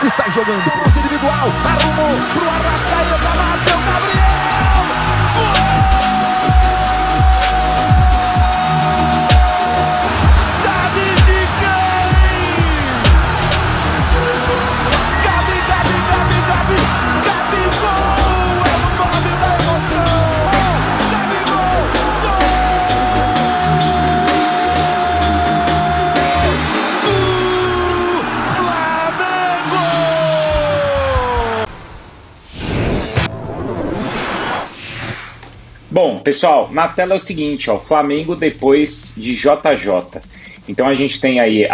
e sai jogando. Lance individual, arrumou pro Arrascaeta, bateu Gabriel! Sabe de quem? Gabigol! É o nome da emoção! Gabigol! Bom, pessoal, na tela é o seguinte, ó, Flamengo depois de JJ. Então a gente tem aí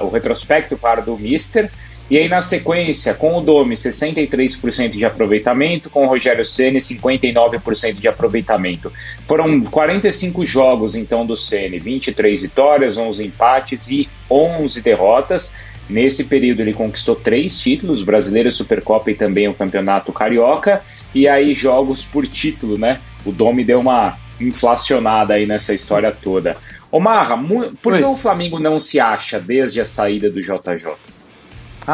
o retrospecto, claro, do Mister, e aí na sequência, com o Domi, 63% de aproveitamento, com o Rogério Ceni, 59% de aproveitamento. Foram 45 jogos, então, do Ceni, 23 vitórias, 11 empates e 11 derrotas. Nesse período ele conquistou 3 títulos, Brasileiro, Supercopa e também o Campeonato Carioca, e aí jogos por título, né? O Domi deu uma inflacionada aí nessa história toda. Ô Marra, por que o Flamengo não se acha desde a saída do JJ?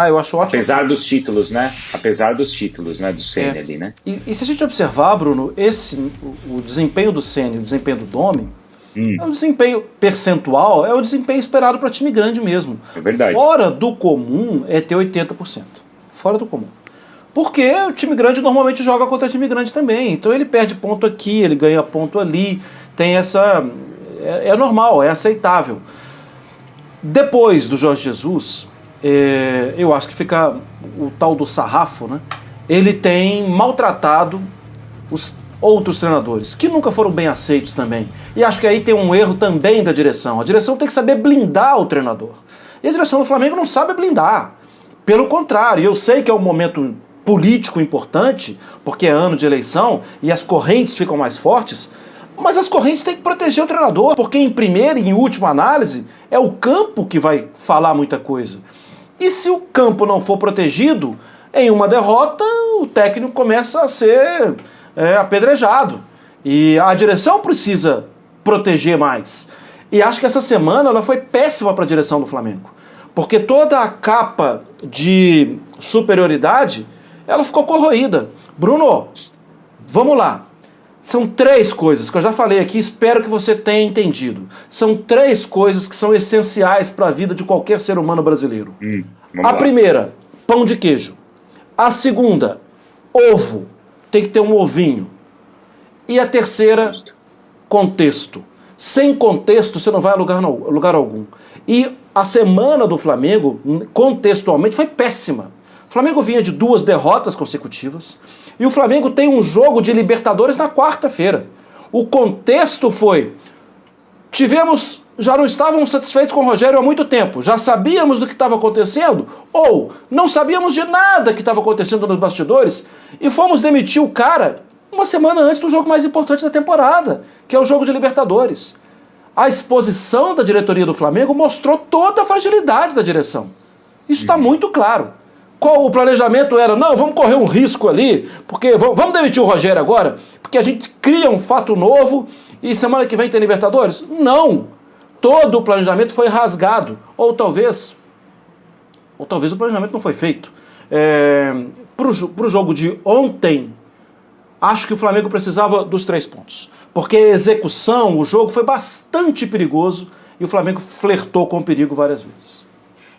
Eu acho ótimo. Apesar dos títulos, né? Apesar dos títulos, né? Do Ceni ali, né? E se a gente observar, Bruno, o desempenho do Ceni e o desempenho do Domi, é um desempenho percentual, é o desempenho esperado para time grande mesmo. É verdade. Fora do comum é ter 80%. Fora do comum. Porque o time grande normalmente joga contra time grande também. Então ele perde ponto aqui, ele ganha ponto ali. Tem essa... É normal, é aceitável. Depois do Jorge Jesus, eu acho que fica o tal do sarrafo, né? Ele tem maltratado os outros treinadores, que nunca foram bem aceitos também. E acho que aí tem um erro também da direção. A direção tem que saber blindar o treinador. E a direção do Flamengo não sabe blindar. Pelo contrário, eu sei que é um momento político importante, porque é ano de eleição e as correntes ficam mais fortes, mas as correntes têm que proteger o treinador, porque em primeira e em última análise é o campo que vai falar muita coisa. E se o campo não for protegido, em uma derrota o técnico começa a ser apedrejado. E a direção precisa proteger mais. E acho que essa semana ela foi péssima para a direção do Flamengo, porque toda a capa de superioridade ela ficou corroída. Bruno, vamos lá. São 3 coisas que eu já falei aqui, espero que você tenha entendido. São 3 coisas que são essenciais para a vida de qualquer ser humano brasileiro. A primeira, pão de queijo. A segunda, ovo. Tem que ter um ovinho. E a terceira, contexto. Sem contexto, você não vai a lugar algum. E a semana do Flamengo, contextualmente, foi péssima. O Flamengo vinha de 2 derrotas consecutivas e o Flamengo tem um jogo de Libertadores na quarta-feira. O contexto foi: já não estávamos satisfeitos com o Rogério há muito tempo, já sabíamos do que estava acontecendo ou não sabíamos de nada que estava acontecendo nos bastidores e fomos demitir o cara uma semana antes do jogo mais importante da temporada, que é o jogo de Libertadores. A exposição da diretoria do Flamengo mostrou toda a fragilidade da direção. Isso está muito claro. Qual o planejamento era? Não, vamos correr um risco ali, porque vamos demitir o Rogério agora, porque a gente cria um fato novo e semana que vem tem Libertadores? Não! Todo o planejamento foi rasgado. Ou talvez o planejamento não foi feito. Pro jogo de ontem, acho que o Flamengo precisava dos 3 pontos. Porque a execução, o jogo foi bastante perigoso e o Flamengo flertou com o perigo várias vezes.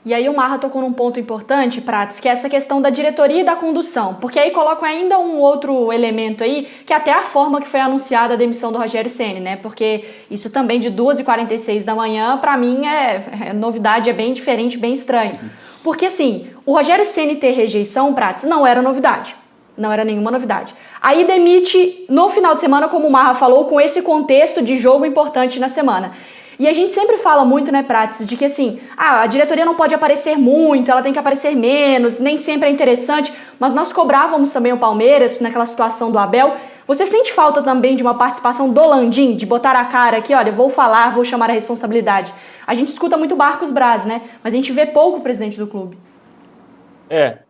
E aí o Marra tocou num ponto importante, Prats, que é essa questão da diretoria e da condução, porque aí colocam ainda um outro elemento aí, que é até a forma que foi anunciada a demissão do Rogério Ceni, né? Porque isso também de 2h46 da manhã, pra mim é novidade, é bem diferente, bem estranho. Porque assim, o Rogério Ceni ter rejeição, Prats, não era novidade. Não era nenhuma novidade. Aí demite no final de semana, como o Marra falou, com esse contexto de jogo importante na semana. E a gente sempre fala muito, né, Prats, de que assim, a diretoria não pode aparecer muito, ela tem que aparecer menos, nem sempre é interessante, mas nós cobrávamos também o Palmeiras naquela situação do Abel. Você sente falta também de uma participação do Landim, de botar a cara aqui, olha, vou falar, vou chamar a responsabilidade? A gente escuta muito Marcos Braz, né, mas a gente vê pouco o presidente do clube.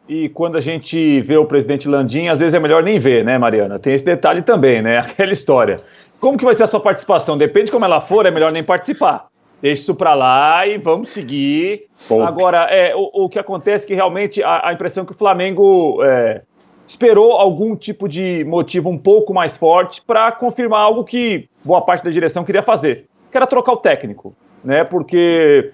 E quando a gente vê o presidente Landim, às vezes é melhor nem ver, né, Mariana? Tem esse detalhe também, né, aquela história. Como que vai ser a sua participação? Depende de como ela for, é melhor nem participar. deixa isso para lá e vamos seguir. Agora, o que acontece é que realmente a impressão é que o Flamengo esperou algum tipo de motivo um pouco mais forte para confirmar algo que boa parte da direção queria fazer, que era trocar o técnico, né? Porque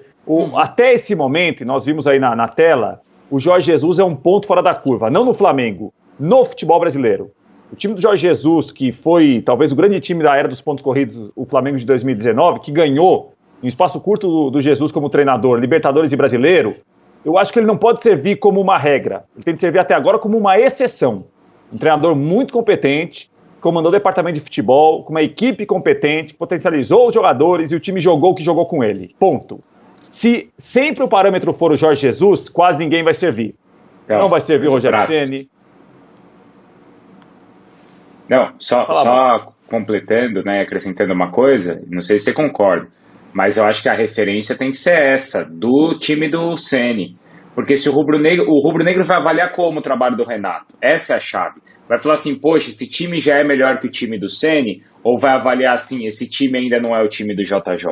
até esse momento, e nós vimos aí na tela, o Jorge Jesus é um ponto fora da curva, não no Flamengo, no futebol brasileiro. O time do Jorge Jesus, que foi talvez o grande time da era dos pontos corridos, o Flamengo de 2019, que ganhou em espaço curto do Jesus como treinador, Libertadores e Brasileiro, eu acho que ele não pode servir como uma regra. Ele tem que servir até agora como uma exceção. Um treinador muito competente, comandou o departamento de futebol, com uma equipe competente, potencializou os jogadores e o time jogou o que jogou com ele. Ponto. Se sempre o parâmetro for o Jorge Jesus, quase ninguém vai servir. Não vai servir o Rogério Ceni. Não, só completando, né, acrescentando uma coisa, não sei se você concorda, mas eu acho que a referência tem que ser essa, do time do Ceni. Porque se o rubro-negro vai avaliar como o trabalho do Renato, essa é a chave. Vai falar assim, poxa, esse time já é melhor que o time do Ceni, ou vai avaliar assim, esse time ainda não é o time do JJ?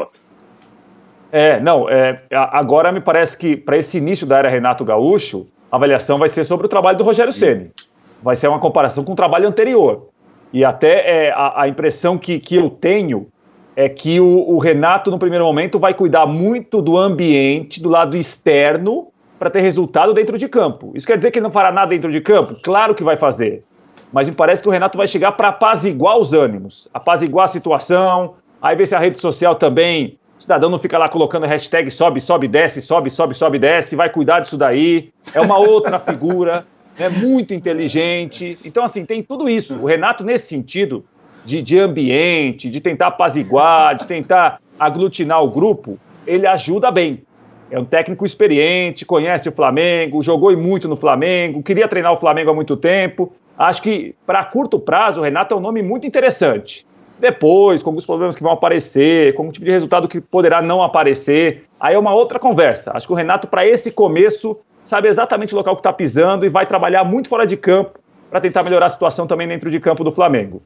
Agora me parece que para esse início da era Renato Gaúcho, a avaliação vai ser sobre o trabalho do Rogério Ceni. Vai ser uma comparação com o trabalho anterior. E até a impressão que eu tenho é que o Renato, no primeiro momento, vai cuidar muito do ambiente, do lado externo, para ter resultado dentro de campo. Isso quer dizer que ele não fará nada dentro de campo? Claro que vai fazer. Mas me parece que o Renato vai chegar para apaziguar os ânimos, apaziguar a situação, aí ver se a rede social também, o cidadão não fica lá colocando hashtag sobe, sobe, desce, sobe, sobe, sobe, desce, vai cuidar disso daí. É uma outra figura, é muito inteligente. Então, assim, tem tudo isso. O Renato, nesse sentido, de ambiente, de tentar apaziguar, de tentar aglutinar o grupo, ele ajuda bem. É um técnico experiente, conhece o Flamengo, jogou muito no Flamengo, queria treinar o Flamengo há muito tempo. Acho que, para curto prazo, o Renato é um nome muito interessante. Depois, com alguns problemas que vão aparecer, com um tipo de resultado que poderá não aparecer, aí é uma outra conversa. Acho que o Renato, para esse começo, sabe exatamente o local que está pisando e vai trabalhar muito fora de campo para tentar melhorar a situação também dentro de campo do Flamengo.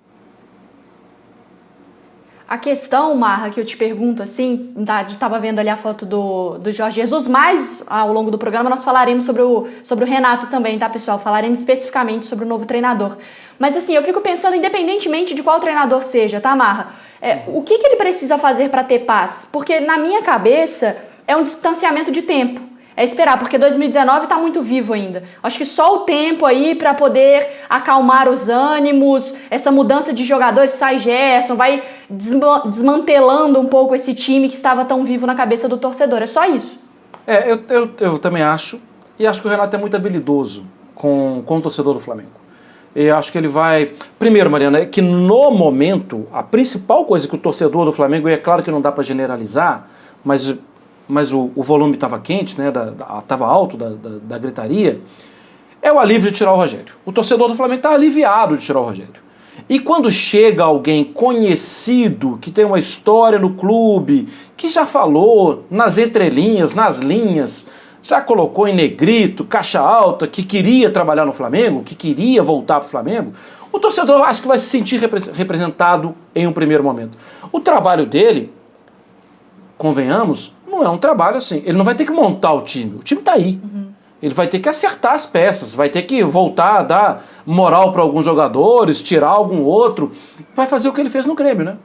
A questão, Marra, que eu te pergunto, assim, estava vendo ali a foto do Jorge Jesus, mas ao longo do programa nós falaremos sobre o Renato também, tá, pessoal? Falaremos especificamente sobre o novo treinador. Mas, assim, eu fico pensando, independentemente de qual treinador seja, tá, Marra? O que ele precisa fazer para ter paz? Porque, na minha cabeça, é um distanciamento de tempo. É esperar, porque 2019 está muito vivo ainda. Acho que só o tempo aí para poder acalmar os ânimos, essa mudança de jogadores, sai Gerson, vai desmantelando um pouco esse time que estava tão vivo na cabeça do torcedor. É só isso. Eu também acho. E acho que o Renato é muito habilidoso com o torcedor do Flamengo. E acho que ele vai... Primeiro, Mariana, é que no momento, a principal coisa que o torcedor do Flamengo, e é claro que não dá para generalizar, mas o volume estava quente, né, estava alto da gritaria, é o alívio de tirar o Rogério. O torcedor do Flamengo está aliviado de tirar o Rogério. E quando chega alguém conhecido, que tem uma história no clube, que já falou nas entrelinhas, nas linhas, já colocou em negrito, caixa alta, que queria trabalhar no Flamengo, que queria voltar para o Flamengo, o torcedor acho que vai se sentir representado em um primeiro momento. O trabalho dele, convenhamos, não é um trabalho assim. Ele não vai ter que montar o time está aí. Ele vai ter que acertar as peças, vai ter que voltar a dar moral para alguns jogadores, tirar algum outro. Vai fazer o que ele fez no Grêmio, né?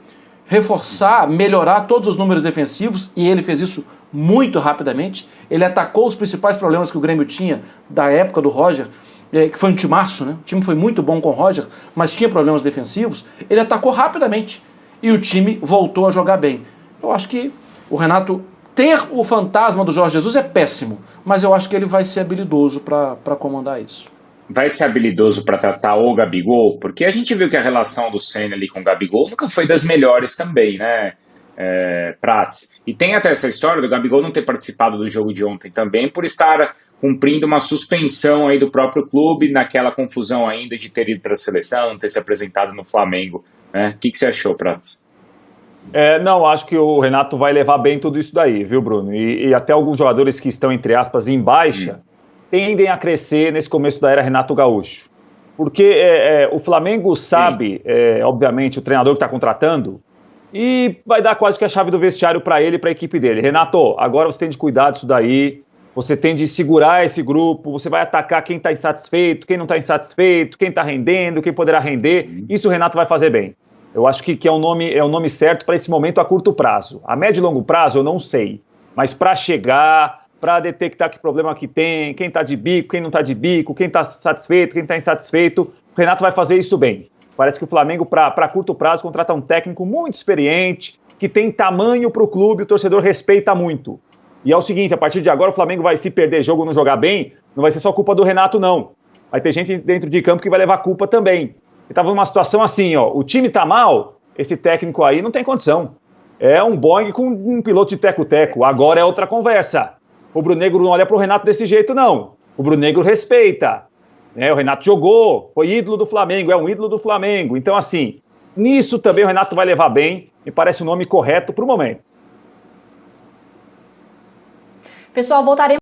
Reforçar, melhorar todos os números defensivos, e ele fez isso muito rapidamente. Ele atacou os principais problemas que o Grêmio tinha da época do Roger, que foi um timaço, né? O time foi muito bom com o Roger, mas tinha problemas defensivos. Ele atacou rapidamente e o time voltou a jogar bem. Eu acho que o Renato... Ter o fantasma do Jorge Jesus é péssimo, mas eu acho que ele vai ser habilidoso para comandar isso. Vai ser habilidoso para tratar o Gabigol? Porque a gente viu que a relação do Ceni ali com o Gabigol nunca foi das melhores também, né, Prats? E tem até essa história do Gabigol não ter participado do jogo de ontem também por estar cumprindo uma suspensão aí do próprio clube, naquela confusão ainda de ter ido para a seleção, ter se apresentado no Flamengo, né? O que você achou, Prats? Não, acho que o Renato vai levar bem tudo isso daí, viu, Bruno? E até alguns jogadores que estão, entre aspas, em baixa, tendem a crescer nesse começo da era Renato Gaúcho. Porque o Flamengo sabe, obviamente, o treinador que está contratando, e vai dar quase que a chave do vestiário para ele e para a equipe dele. Renato, agora você tem de cuidar disso daí, você tem de segurar esse grupo, você vai atacar quem está insatisfeito, quem não está insatisfeito, quem está rendendo, quem poderá render. Isso o Renato vai fazer bem. Eu acho que é o nome certo para esse momento a curto prazo. A médio e longo prazo eu não sei, mas para chegar, para detectar que problema que tem, quem está de bico, quem não está de bico, quem está satisfeito, quem está insatisfeito, o Renato vai fazer isso bem. Parece que o Flamengo, para curto prazo, contrata um técnico muito experiente, que tem tamanho para o clube, o torcedor respeita muito. E é o seguinte, a partir de agora o Flamengo vai se perder jogo, não jogar bem, não vai ser só culpa do Renato, não. Vai ter gente dentro de campo que vai levar culpa também. Ele estava numa situação assim, ó, o time tá mal, esse técnico aí não tem condição. É um Boeing com um piloto de teco-teco, agora é outra conversa. O Rubro-Negro não olha para o Renato desse jeito, não. O Rubro-Negro respeita. O Renato jogou, foi ídolo do Flamengo, é um ídolo do Flamengo. Então, assim, nisso também o Renato vai levar bem, me parece o nome correto para o momento. Pessoal, voltaremos